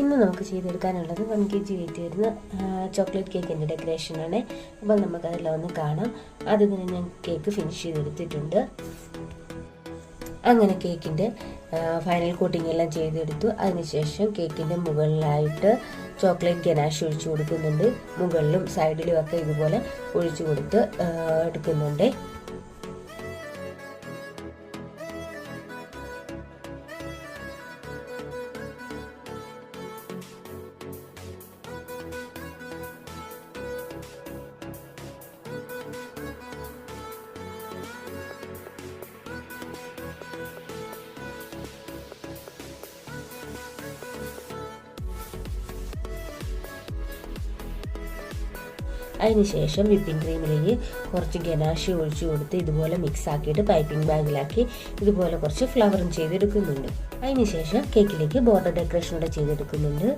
ഇന്ന് നമുക്ക് ചെയ്തെടുക്കാനുള്ളത് 1 kg wait വരുന്ന ചോക്ലേറ്റ് കേക്കിൻ്റെ ഡെക്കറേഷനാണ്. അപ്പോൾ നമുക്കതെല്ലാം ഒന്ന് കാണാം. ആദ്യം തന്നെ ഞാൻ കേക്ക് ഫിനിഷ് ചെയ്തെടുത്തിട്ടുണ്ട്. അങ്ങനെ കേക്കിൻ്റെ ഫൈനൽ കോട്ടിംഗ് എല്ലാം ചെയ്തെടുത്തു. അതിനുശേഷം കേക്കിൻ്റെ മുകളിലായിട്ട് ചോക്ലേറ്റ് ഗനാഷ് ഒഴിച്ചു കൊടുക്കുന്നുണ്ട്. മുകളിലും സൈഡിലും ഒക്കെ ഇതുപോലെ ഒഴിച്ചു കൊടുത്ത് എടുക്കുന്നുണ്ട്. അതിനുശേഷം വിപ്പിംഗ് ക്രീമിലേക്ക് കുറച്ച് ഗനാഷ് ഒഴിച്ചു കൊടുത്ത് ഇതുപോലെ മിക്സ് ആക്കിയിട്ട് പൈപ്പിംഗ് ബാഗിലാക്കി ഇതുപോലെ കുറച്ച് ഫ്ലവറും ചെയ്തെടുക്കുന്നുണ്ട്. അതിനുശേഷം കേക്കിലേക്ക് ബോർഡർ ഡെക്കറേഷൻ കൂടെ ചെയ്തെടുക്കുന്നുണ്ട്.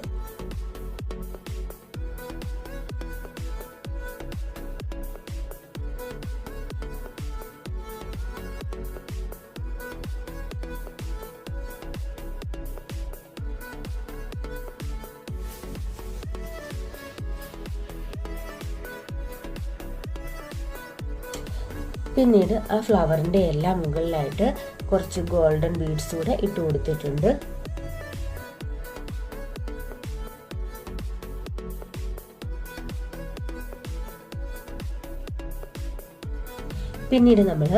പിന്നീട് ആ ഫ്ലവറിൻ്റെ എല്ലാം മുകളിലായിട്ട് കുറച്ച് ഗോൾഡൻ ബീഡ്സ് കൂടെ ഇട്ട് കൊടുത്തിട്ടുണ്ട്. പിന്നീട് നമ്മൾ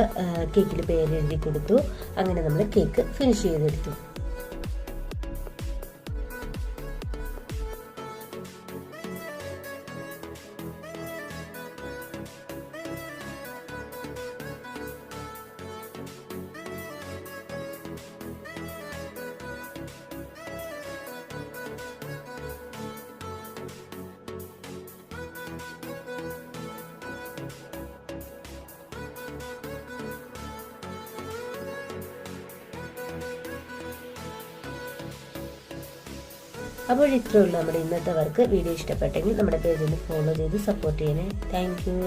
കേക്കിൽ പേര് എഴുതി കൊടുത്തു. അങ്ങനെ നമ്മൾ കേക്ക് ഫിനിഷ് ചെയ്തെടുത്തു. അപ്പോൾ ഇത്രയേ ഉള്ളൂ നമ്മുടെ ഇന്നത്തെ വർക്ക്. വീഡിയോ ഇഷ്ടപ്പെട്ടെങ്കിൽ നമ്മുടെ പേജ് ഒന്ന് ഫോളോ ചെയ്ത് സപ്പോർട്ട് ചെയ്യണേ. Thank you.